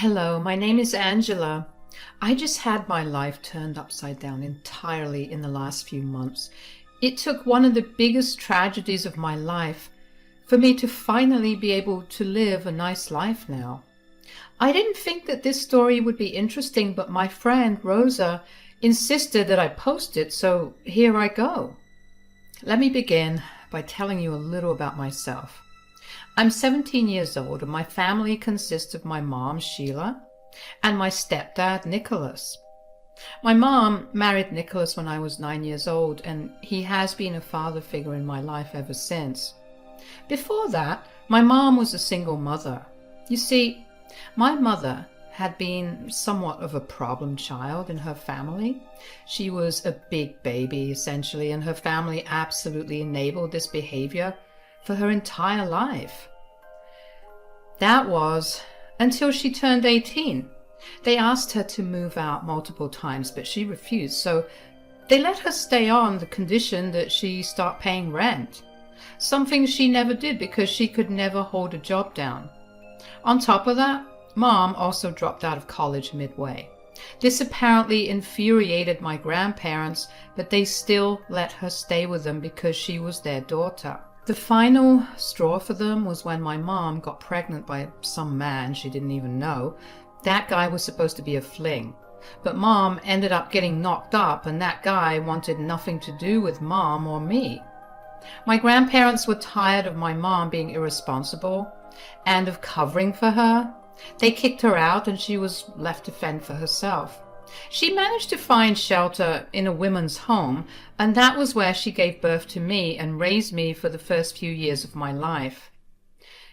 Hello, my name is Angela. I just had my life turned upside down entirely in the last few months. It took one of the biggest tragedies of my life for me to finally be able to live a nice life now. I didn't think that this story would be interesting, but my friend Rosa insisted that I post it, so here I go. Let me begin by telling you a little about myself. I'm 17 years old and my family consists of my mom, Sheila, and my stepdad, Nicholas. My mom married Nicholas when I was 9 years old, and he has been a father figure in my life ever since. Before that, my mom was a single mother. You see, my mother had been somewhat of a problem child in her family. She was a big baby, essentially, and her family absolutely enabled this behavior for her entire life. That was until she turned 18. They asked her to move out multiple times, but she refused, so they let her stay on the condition that she start paying rent, something she never did because she could never hold a job down. On top of that, Mom also dropped out of college midway. This apparently infuriated my grandparents, but they still let her stay with them because she was their daughter. The final straw for them was when my mom got pregnant by some man she didn't even know. That guy was supposed to be a fling, but Mom ended up getting knocked up, and that guy wanted nothing to do with Mom or me. My grandparents were tired of my mom being irresponsible and of covering for her. They kicked her out and she was left to fend for herself. She managed to find shelter in a women's home, and that was where she gave birth to me and raised me for the first few years of my life.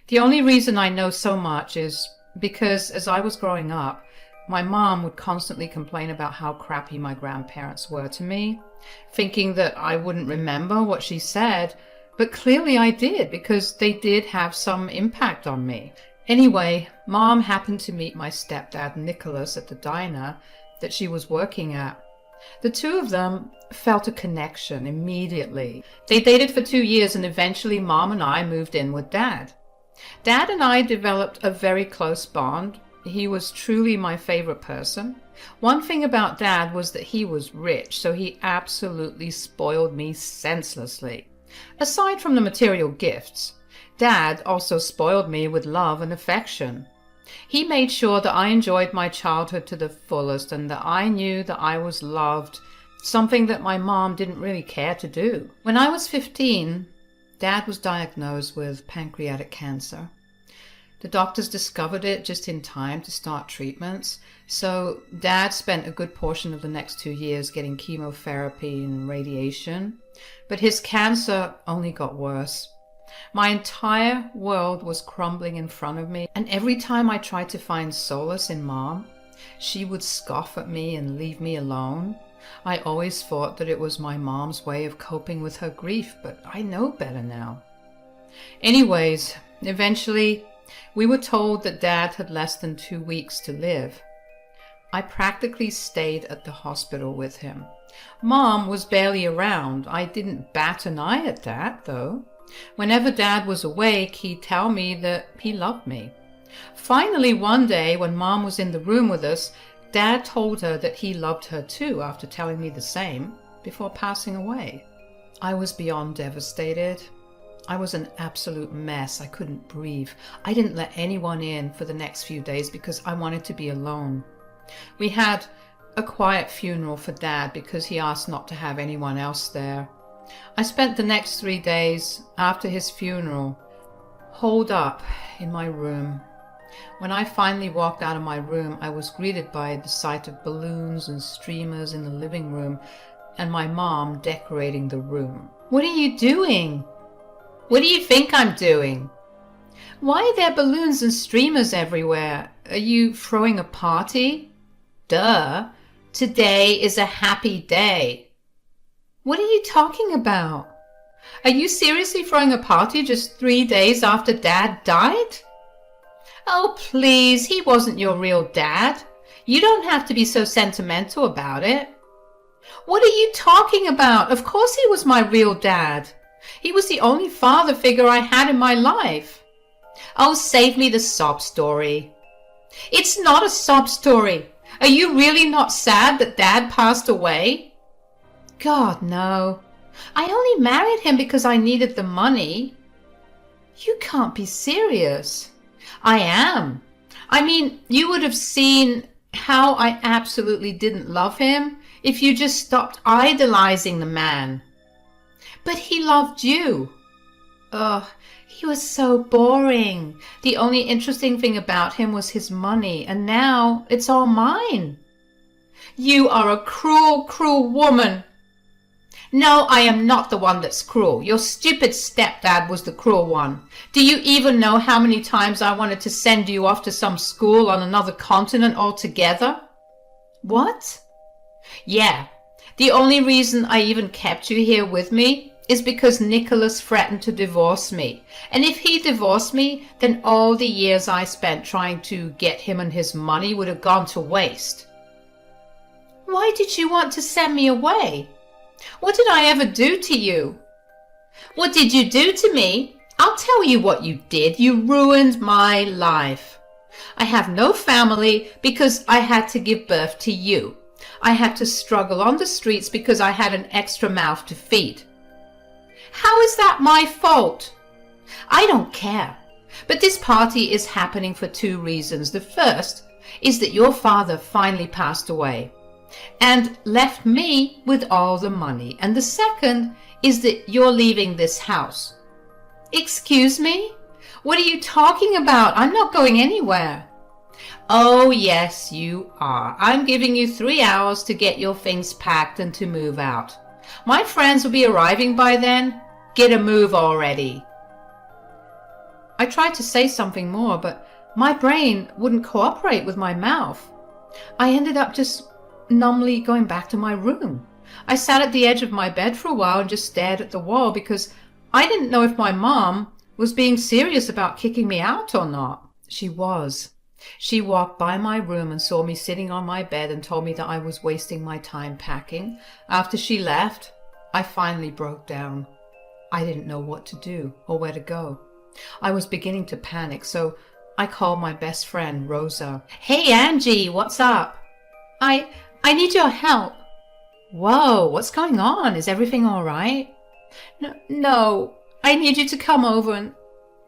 The only reason I know so much is because as I was growing up, my mom would constantly complain about how crappy my grandparents were to me, thinking that I wouldn't remember what she said, but clearly I did because they did have some impact on me. Anyway, Mom happened to meet my stepdad Nicholas at the diner that she was working at. The two of them felt a connection immediately. They dated for 2 years and eventually Mom and I moved in with Dad. Dad and I developed a very close bond. He was truly my favorite person. One thing about Dad was that he was rich, so he absolutely spoiled me senselessly. Aside from the material gifts, Dad also spoiled me with love and affection. He made sure that I enjoyed my childhood to the fullest and that I knew that I was loved, something that my mom didn't really care to do. When I was 15, Dad was diagnosed with pancreatic cancer. The doctors discovered it just in time to start treatments, so Dad spent a good portion of the next 2 years getting chemotherapy and radiation, but his cancer only got worse. My entire world was crumbling in front of me, and every time I tried to find solace in Mom, she would scoff at me and leave me alone. I always thought that it was my mom's way of coping with her grief, but I know better now. Anyways, eventually, we were told that Dad had less than 2 weeks to live. I practically stayed at the hospital with him. Mom was barely around. I didn't bat an eye at that, though. Whenever Dad was awake, he'd tell me that he loved me. Finally, one day, when Mom was in the room with us, Dad told her that he loved her too after telling me the same before passing away. I was beyond devastated. I was an absolute mess. I couldn't breathe. I didn't let anyone in for the next few days because I wanted to be alone. We had a quiet funeral for Dad because he asked not to have anyone else there. I spent the next 3 days after his funeral holed up in my room. When I finally walked out of my room, I was greeted by the sight of balloons and streamers in the living room and my mom decorating the room. "What are you doing? What do you think I'm doing? Why are there balloons and streamers everywhere? Are you throwing a party? Duh. Today is a happy day." "What are you talking about? Are you seriously throwing a party just 3 days after Dad died?" "Oh, please, he wasn't your real dad. You don't have to be so sentimental about it." "What are you talking about? Of course he was my real dad. He was the only father figure I had in my life." "Oh, save me the sob story. It's not a sob story. Are you really not sad that Dad passed away? God, no. I only married him because I needed the money. You can't be serious. I am. I mean, you would have seen how I absolutely didn't love him if you just stopped idolizing the man. But he loved you. Ugh, he was so boring. The only interesting thing about him was his money, and now it's all mine. You are a cruel, cruel woman. No, I am not the one that's cruel. Your stupid stepdad was the cruel one. Do you even know how many times I wanted to send you off to some school on another continent altogether? What? Yeah, the only reason I even kept you here with me is because Nicholas threatened to divorce me. And if he divorced me, then all the years I spent trying to get him and his money would have gone to waste. Why did you want to send me away? What did I ever do to you? What did you do to me? I'll tell you what you did. You ruined my life. I have no family because I had to give birth to you. I had to struggle on the streets because I had an extra mouth to feed. How is that my fault? I don't care. But this party is happening for two reasons. The first is that your father finally passed away and left me with all the money. And the second is that you're leaving this house. Excuse me? What are you talking about? I'm not going anywhere. Oh, yes, you are. I'm giving you 3 hours to get your things packed and to move out. My friends will be arriving by then. Get a move already. I tried to say something more, but my brain wouldn't cooperate with my mouth. I ended up just numbly going back to my room. I sat at the edge of my bed for a while and just stared at the wall because I didn't know if my mom was being serious about kicking me out or not. She was. She walked by my room and saw me sitting on my bed and told me that I was wasting my time packing. After she left, I finally broke down. I didn't know what to do or where to go. I was beginning to panic, so I called my best friend, Rosa. Hey, Angie, what's up? I need your help. Whoa, what's going on? Is everything all right? No, I need you to come over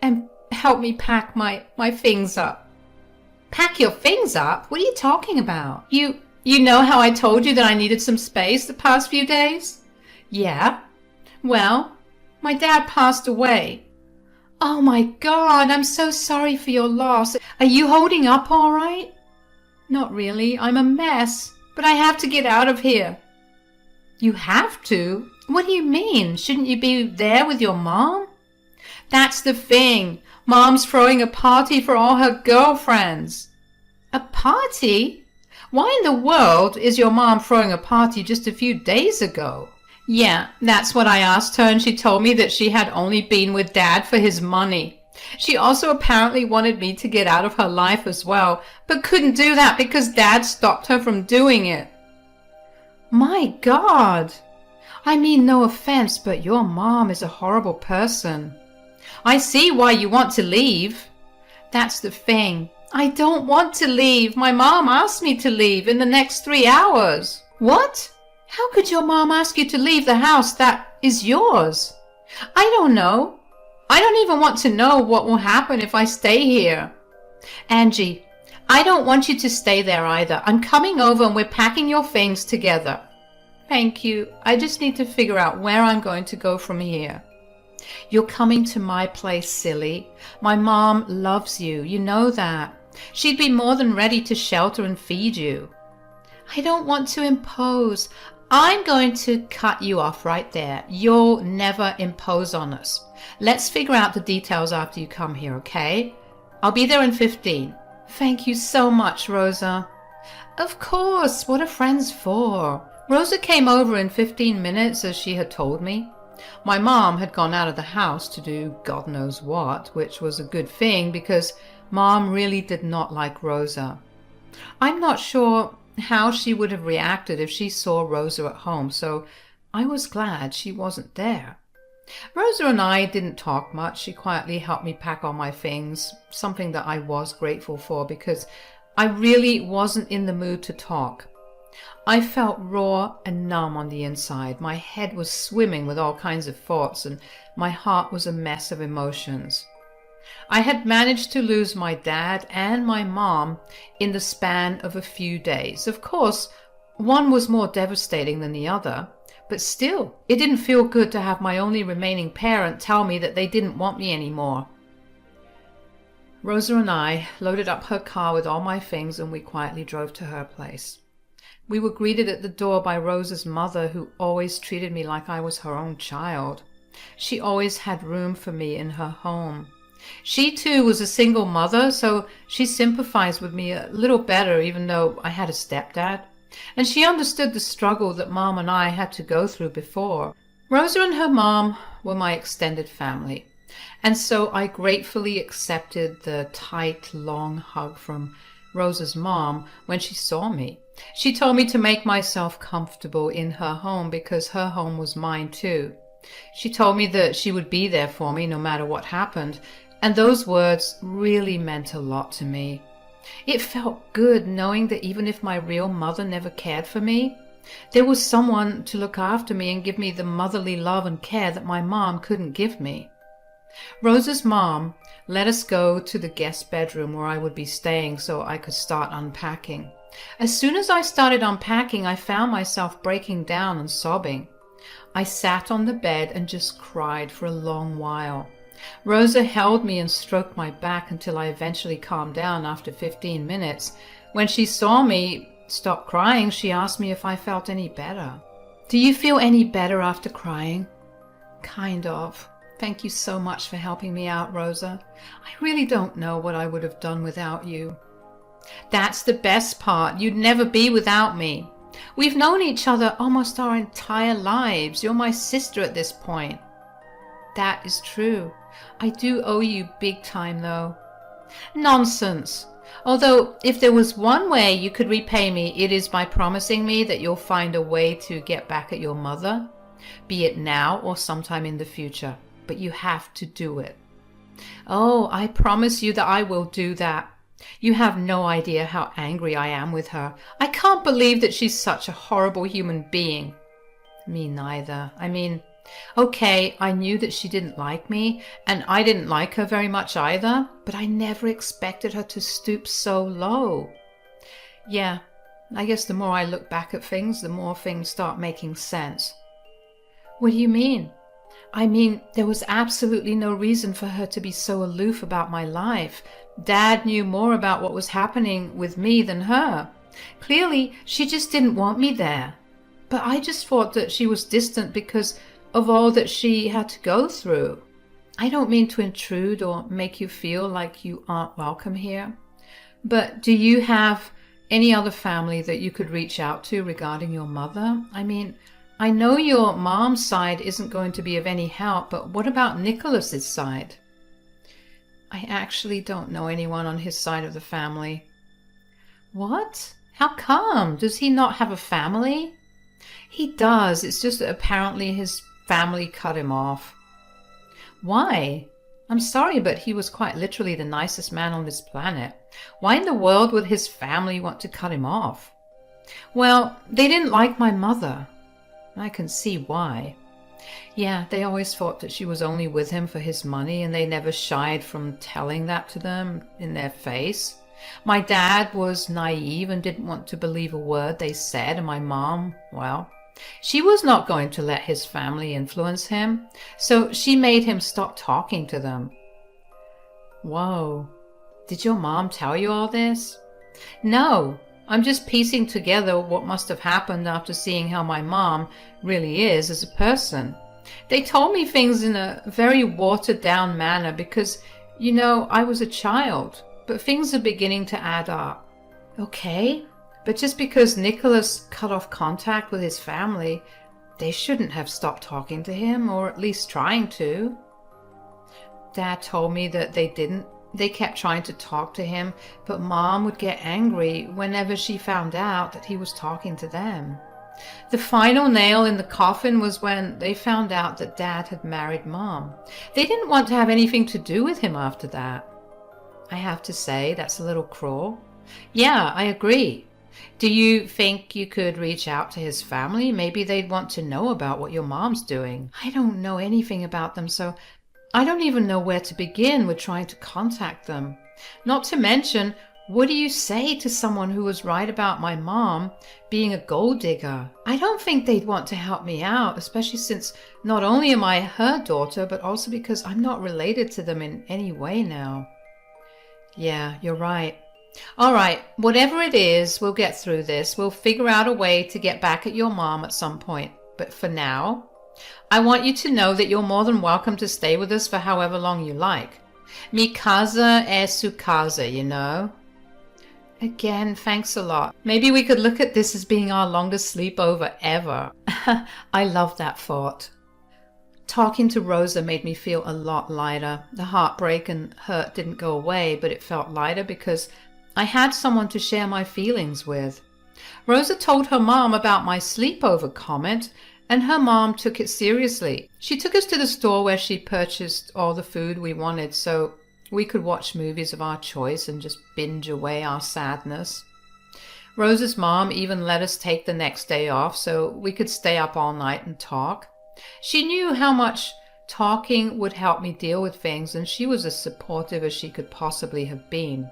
and help me pack my things up. Pack your things up? What are you talking about? You know how I told you that I needed some space the past few days? Yeah. Well, my dad passed away. Oh my God, I'm so sorry for your loss. Are you holding up all right? Not really. I'm a mess, but I have to get out of here. You have to? What do you mean? Shouldn't you be there with your mom? That's the thing. Mom's throwing a party for all her girlfriends. A party? Why in the world is your mom throwing a party just a few days ago? Yeah, that's what I asked her, and she told me that she had only been with Dad for his money. She also apparently wanted me to get out of her life as well, but couldn't do that because Dad stopped her from doing it. My God! I mean, no offense, but your mom is a horrible person. I see why you want to leave. That's the thing. I don't want to leave. My mom asked me to leave in the next 3 hours. What? How could your mom ask you to leave the house that is yours? I don't know. I don't even want to know what will happen if I stay here. Angie, I don't want you to stay there either. I'm coming over and we're packing your things together. Thank you. I just need to figure out where I'm going to go from here. You're coming to my place, silly. My mom loves you. You know that. She'd be more than ready to shelter and feed you. I don't want to impose. I'm going to cut you off right there. You'll never impose on us. Let's figure out the details after you come here, okay? I'll be there in 15. Thank you so much, Rosa. Of course. What are friends for? Rosa came over in 15 minutes, as she had told me. My mom had gone out of the house to do God knows what, which was a good thing because Mom really did not like Rosa. I'm not sure how she would have reacted if she saw Rosa at home, so I was glad she wasn't there. Rosa and I didn't talk much. She quietly helped me pack all my things, something that I was grateful for because I really wasn't in the mood to talk. I felt raw and numb on the inside. My head was swimming with all kinds of thoughts, and my heart was a mess of emotions. I had managed to lose my dad and my mom in the span of a few days. Of course, one was more devastating than the other, but still, it didn't feel good to have my only remaining parent tell me that they didn't want me anymore. Rosa and I loaded up her car with all my things, and we quietly drove to her place. We were greeted at the door by Rosa's mother, who always treated me like I was her own child. She always had room for me in her home. She too was a single mother, so she sympathized with me a little better, even though I had a stepdad. And she understood the struggle that Mom and I had to go through before. Rosa and her mom were my extended family, and so I gratefully accepted the tight, long hug from Rosa's mom when she saw me. She told me to make myself comfortable in her home because her home was mine too. She told me that she would be there for me no matter what happened, and those words really meant a lot to me. It felt good knowing that even if my real mother never cared for me, there was someone to look after me and give me the motherly love and care that my mom couldn't give me. Rosa's mom let us go to the guest bedroom where I would be staying so I could start unpacking. As soon as I started unpacking, I found myself breaking down and sobbing. I sat on the bed and just cried for a long while. Rosa held me and stroked my back until I eventually calmed down after 15 minutes. When she saw me stop crying, she asked me if I felt any better. "Do you feel any better after crying?" "Kind of. Thank you so much for helping me out, Rosa. I really don't know what I would have done without you." "That's the best part. You'd never be without me. We've known each other almost our entire lives. You're my sister at this point." "That is true. I do owe you big time, though." "Nonsense. Although, if there was one way you could repay me, it is by promising me that you'll find a way to get back at your mother, be it now or sometime in the future. But you have to do it." "Oh, I promise you that I will do that. You have no idea how angry I am with her. I can't believe that she's such a horrible human being." "Me neither. I mean, okay, I knew that she didn't like me, and I didn't like her very much either, but I never expected her to stoop so low." "Yeah, I guess the more I look back at things, the more things start making sense." "What do you mean?" "I mean, there was absolutely no reason for her to be so aloof about my life. Dad knew more about what was happening with me than her. Clearly, she just didn't want me there. But I just thought that she was distant because of all that she had to go through. I don't mean to intrude or make you feel like you aren't welcome here. But do you have any other family that you could reach out to regarding your mother? I mean, I know your mom's side isn't going to be of any help, but what about Nicholas's side?" "I actually don't know anyone on his side of the family." "What? How come? Does he not have a family?" "He does. It's just that apparently his family cut him off." "Why? I'm sorry, but he was quite literally the nicest man on this planet. Why in the world would his family want to cut him off?" "Well, they didn't like my mother." "I can see why." "Yeah, they always thought that she was only with him for his money, and they never shied from telling that to them in their face. My dad was naive and didn't want to believe a word they said, and my mom, well, she was not going to let his family influence him, so she made him stop talking to them." "Whoa. Did your mom tell you all this?" "No. I'm just piecing together what must have happened after seeing how my mom really is as a person. They told me things in a very watered-down manner because, you know, I was a child, but things are beginning to add up." "Okay, but just because Nicholas cut off contact with his family, they shouldn't have stopped talking to him, or at least trying to." "Dad told me that they didn't. They kept trying to talk to him, but Mom would get angry whenever she found out that he was talking to them. The final nail in the coffin was when they found out that Dad had married Mom. They didn't want to have anything to do with him after that. I have to say, that's a little cruel. Yeah, I agree. Do you think you could reach out to his family? Maybe they'd want to know about what your mom's doing. I don't know anything about them, so I don't even know where to begin with trying to contact them. Not to mention, what do you say to someone who was right about my mom being a gold digger? I don't think they'd want to help me out, especially since not only am I her daughter, but also because I'm not related to them in any way now. Yeah, you're right. All right, whatever it is, we'll get through this. We'll figure out a way to get back at your mom at some point. But for now, I want you to know that you're more than welcome to stay with us for however long you like. Mi casa es su casa, you know? Again, thanks a lot. Maybe we could look at this as being our longest sleepover ever. I love that thought. Talking to Rosa made me feel a lot lighter. The heartbreak and hurt didn't go away, but it felt lighter because I had someone to share my feelings with. Rosa told her mom about my sleepover comment, and her mom took it seriously. She took us to the store where she purchased all the food we wanted so we could watch movies of our choice and just binge away our sadness. Rosa's mom even let us take the next day off so we could stay up all night and talk. She knew how much talking would help me deal with things, and she was as supportive as she could possibly have been.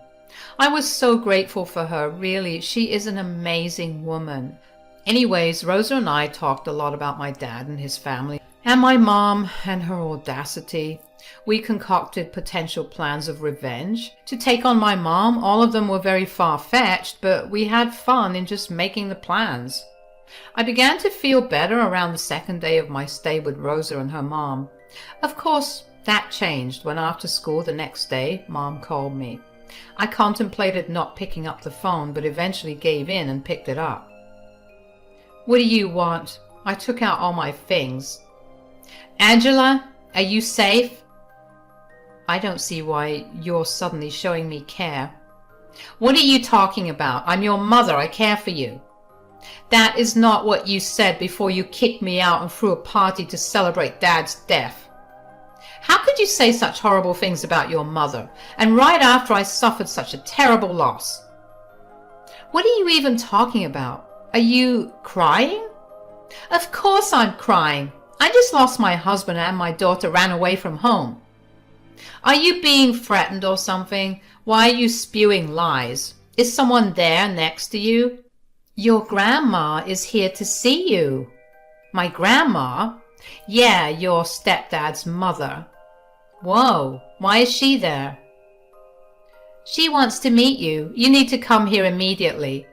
I was so grateful for her, really. She is an amazing woman. Anyways, Rosa and I talked a lot about my dad and his family, and my mom and her audacity. We concocted potential plans of revenge to take on my mom. All of them were very far-fetched, but we had fun in just making the plans. I began to feel better around the second day of my stay with Rosa and her mom. Of course, that changed when after school the next day, Mom called me. I contemplated not picking up the phone, but eventually gave in and picked it up. What do you want? I took out all my things. Angela, are you safe? I don't see why you're suddenly showing me care. What are you talking about? I'm your mother. I care for you. That is not what you said before you kicked me out and threw a party to celebrate Dad's death. How could you say such horrible things about your mother, and right after I suffered such a terrible loss? What are you even talking about? Are you crying? Of course I'm crying. I just lost my husband and my daughter ran away from home. Are you being threatened or something? Why are you spewing lies? Is someone there next to you? Your grandma is here to see you. My grandma? Yeah, your stepdad's mother. Whoa, why is she there? She wants to meet you. You need to come here immediately.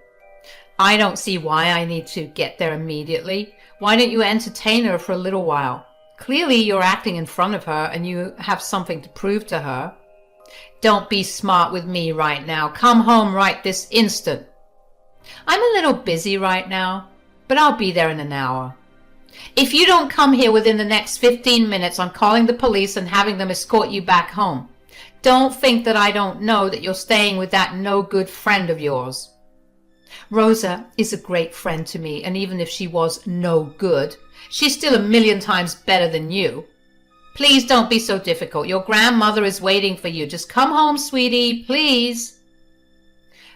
I don't see why I need to get there immediately. Why don't you entertain her for a little while? Clearly you're acting in front of her and you have something to prove to her. Don't be smart with me right now. Come home right this instant. I'm a little busy right now, but I'll be there in an hour. If you don't come here within the next 15 minutes, I'm calling the police and having them escort you back home. Don't think that I don't know that you're staying with that no-good friend of yours. Rosa is a great friend to me, and even if she was no good, she's still a million times better than you. Please don't be so difficult. Your grandmother is waiting for you. Just come home, sweetie, please.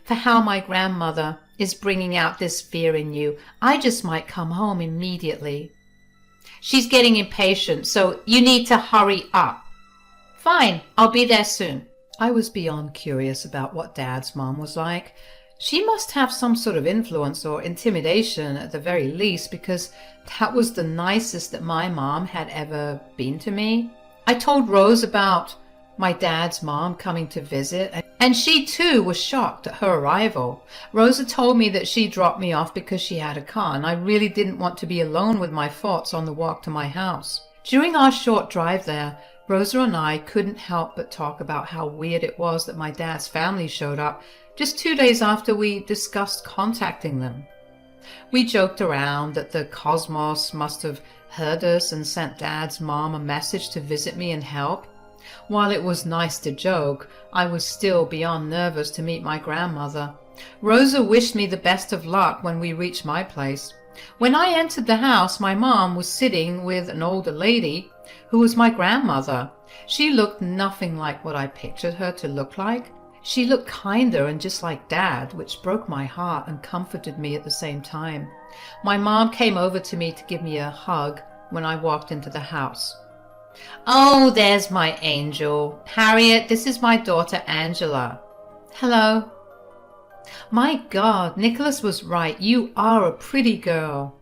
For how my grandmother is bringing out this fear in you, I just might come home immediately. She's getting impatient, so you need to hurry up. Fine, I'll be there soon. I was beyond curious about what Dad's mom was like. She must have some sort of influence or intimidation at the very least, because that was the nicest that my mom had ever been to me. I told Rose about my dad's mom coming to visit, and she too was shocked at her arrival. Rosa told me that she dropped me off because she had a car, and I really didn't want to be alone with my thoughts on the walk to my house. During our short drive there, Rosa and I couldn't help but talk about how weird it was that my dad's family showed up just 2 days after we discussed contacting them. We joked around that the cosmos must have heard us and sent Dad's mom a message to visit me and help. While it was nice to joke, I was still beyond nervous to meet my grandmother. Rosa wished me the best of luck when we reached my place. When I entered the house, my mom was sitting with an older lady who was my grandmother. She looked nothing like what I pictured her to look like. She looked kinder and just like Dad, which broke my heart and comforted me at the same time. My mom came over to me to give me a hug when I walked into the house. "Oh, there's my angel. Harriet, this is my daughter Angela." "Hello." "My God, Nicholas was right. You are a pretty girl."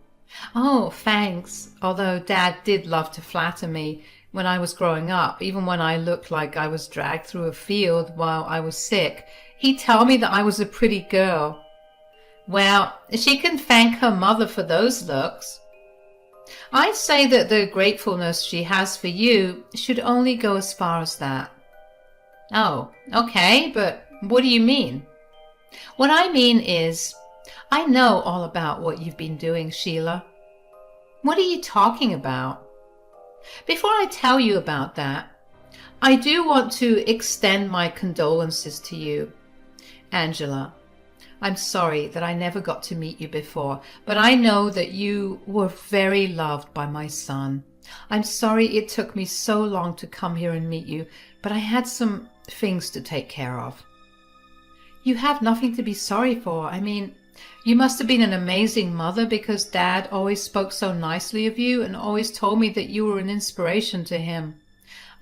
"Oh, thanks." Although Dad did love to flatter me when I was growing up, even when I looked like I was dragged through a field while I was sick, he'd tell me that I was a pretty girl. Well, she can thank her mother for those looks. I'd say that the gratefulness she has for you should only go as far as that. Oh, okay, but what do you mean? What I mean is, I know all about what you've been doing, Sheila. What are you talking about? Before I tell you about that, I do want to extend my condolences to you. Angela, I'm sorry that I never got to meet you before, but I know that you were very loved by my son. I'm sorry it took me so long to come here and meet you, but I had some things to take care of. You have nothing to be sorry for. I mean, you must have been an amazing mother because Dad always spoke so nicely of you and always told me that you were an inspiration to him.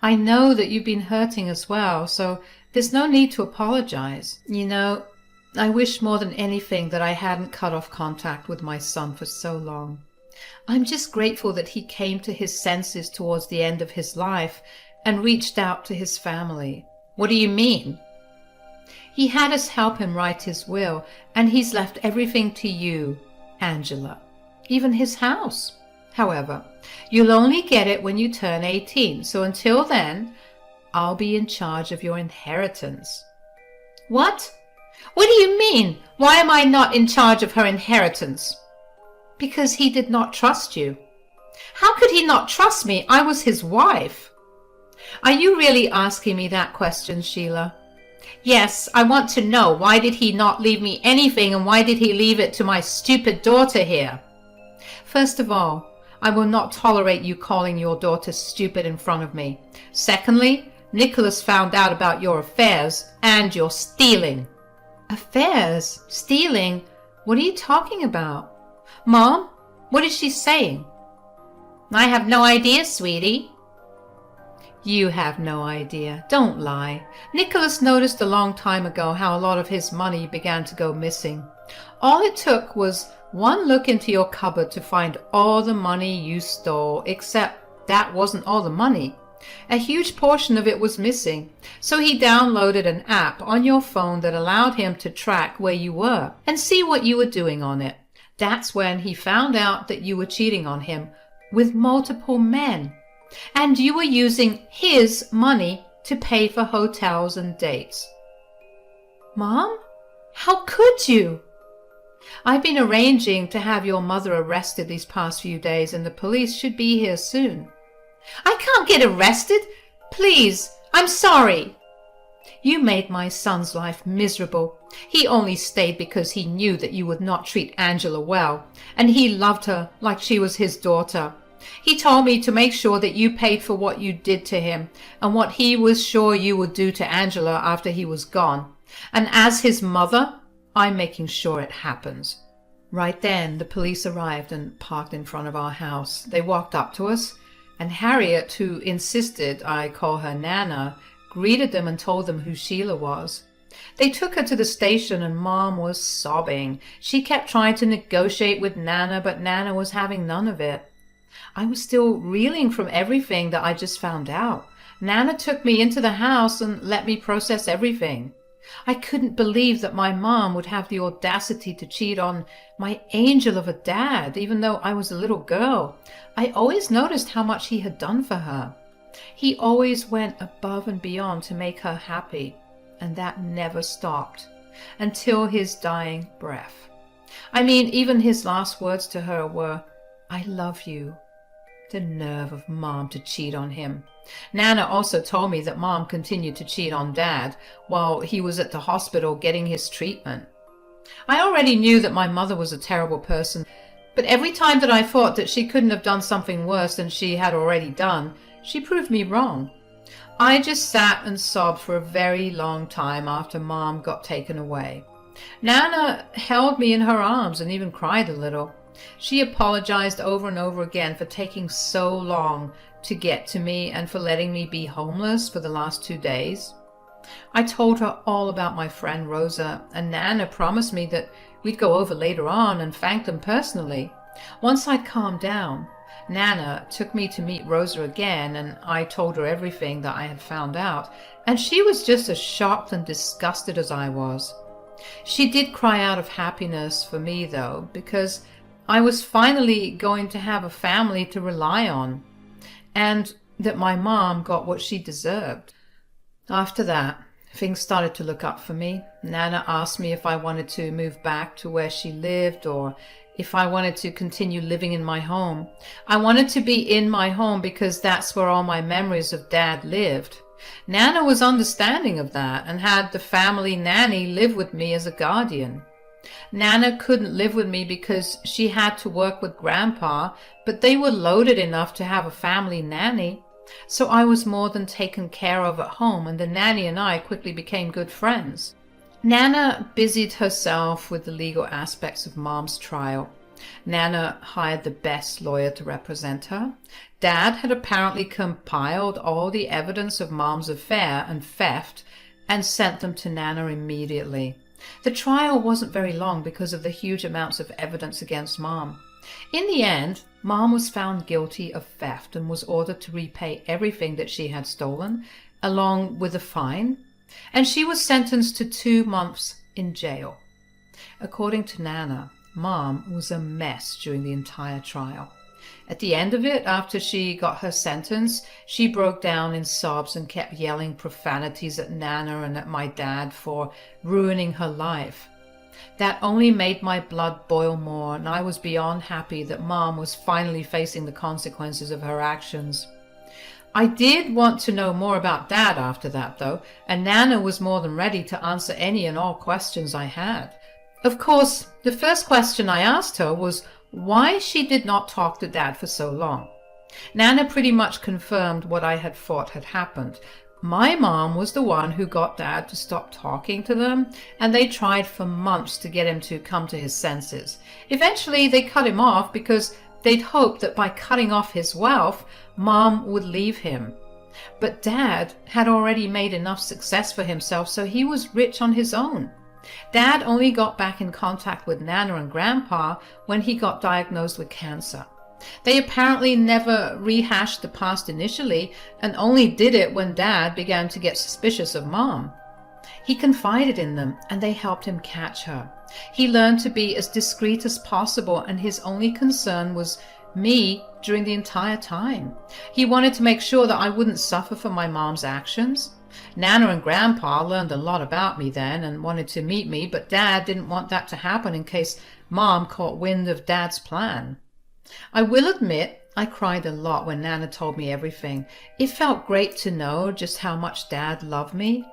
I know that you've been hurting as well, so there's no need to apologize. You know, I wish more than anything that I hadn't cut off contact with my son for so long. I'm just grateful that he came to his senses towards the end of his life and reached out to his family. What do you mean? He had us help him write his will, and he's left everything to you, Angela, even his house. However, you'll only get it when you turn 18, so until then, I'll be in charge of your inheritance. What? What do you mean? Why am I not in charge of her inheritance? Because he did not trust you. How could he not trust me? I was his wife. Are you really asking me that question, Sheila? Yes, I want to know, why did he not leave me anything, and why did he leave it to my stupid daughter here? First of all, I will not tolerate you calling your daughter stupid in front of me. Secondly, Nicholas found out about your affairs and your stealing. Affairs? Stealing? What are you talking about? Mom, what is she saying? I have no idea, sweetie. You have no idea. Don't lie. Nicholas noticed a long time ago how a lot of his money began to go missing. All it took was one look into your cupboard to find all the money you stole, except that wasn't all the money. A huge portion of it was missing, so he downloaded an app on your phone that allowed him to track where you were and see what you were doing on it. That's when he found out that you were cheating on him with multiple men. And you were using his money to pay for hotels and dates. Mom? How could you? I've been arranging to have your mother arrested these past few days, and the police should be here soon. I can't get arrested. Please, I'm sorry. You made my son's life miserable. He only stayed because he knew that you would not treat Angela well, and he loved her like she was his daughter. He told me to make sure that you paid for what you did to him and what he was sure you would do to Angela after he was gone. And as his mother, I'm making sure it happens. Right then, the police arrived and parked in front of our house. They walked up to us, and Harriet, who insisted I call her Nana, greeted them and told them who Sheila was. They took her to the station, and Mom was sobbing. She kept trying to negotiate with Nana, but Nana was having none of it. I was still reeling from everything that I just found out. Nana took me into the house and let me process everything. I couldn't believe that my mom would have the audacity to cheat on my angel of a dad, even though I was a little girl. I always noticed how much he had done for her. He always went above and beyond to make her happy, and that never stopped until his dying breath. I mean, even his last words to her were, "I love you." The nerve of Mom to cheat on him. Nana also told me that Mom continued to cheat on Dad while he was at the hospital getting his treatment. I already knew that my mother was a terrible person, but every time that I thought that she couldn't have done something worse than she had already done, she proved me wrong. I just sat and sobbed for a very long time after Mom got taken away. Nana held me in her arms and even cried a little. She apologized over and over again for taking so long to get to me and for letting me be homeless for the last 2 days. I told her all about my friend Rosa, and Nana promised me that we'd go over later on and thank them personally. Once I'd calmed down, Nana took me to meet Rosa again, and I told her everything that I had found out, and she was just as shocked and disgusted as I was. She did cry out of happiness for me, though, because I was finally going to have a family to rely on, and that my mom got what she deserved. After that, things started to look up for me. Nana asked me if I wanted to move back to where she lived or if I wanted to continue living in my home. I wanted to be in my home because that's where all my memories of Dad lived. Nana was understanding of that and had the family nanny live with me as a guardian. Nana couldn't live with me because she had to work with Grandpa, but they were loaded enough to have a family nanny. So I was more than taken care of at home, and the nanny and I quickly became good friends. Nana busied herself with the legal aspects of Mom's trial. Nana hired the best lawyer to represent her. Dad had apparently compiled all the evidence of Mom's affair and theft and sent them to Nana immediately. The trial wasn't very long because of the huge amounts of evidence against Mom. In the end, Mom was found guilty of theft and was ordered to repay everything that she had stolen, along with a fine, and she was sentenced to 2 months in jail. According to Nana, Mom was a mess during the entire trial. At the end of it, after she got her sentence, she broke down in sobs and kept yelling profanities at Nana and at my dad for ruining her life. That only made my blood boil more, and I was beyond happy that Mom was finally facing the consequences of her actions. I did want to know more about Dad after that, though, and Nana was more than ready to answer any and all questions I had. Of course, the first question I asked her was why she did not talk to Dad for so long. Nana pretty much confirmed what I had thought had happened. My mom was the one who got Dad to stop talking to them, and they tried for months to get him to come to his senses. Eventually, they cut him off because they'd hoped that by cutting off his wealth, Mom would leave him. But Dad had already made enough success for himself, so he was rich on his own. Dad only got back in contact with Nana and Grandpa when he got diagnosed with cancer. They apparently never rehashed the past initially and only did it when Dad began to get suspicious of Mom. He confided in them and they helped him catch her. He learned to be as discreet as possible, and his only concern was me during the entire time. He wanted to make sure that I wouldn't suffer for my mom's actions. Nana and Grandpa learned a lot about me then and wanted to meet me, but Dad didn't want that to happen in case Mom caught wind of Dad's plan. I will admit I cried a lot when Nana told me everything. It felt great to know just how much Dad loved me.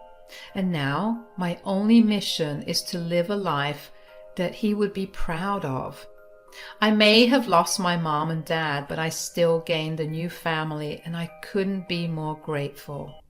And now my only mission is to live a life that he would be proud of. I may have lost my mom and dad, but I still gained a new family, and I couldn't be more grateful.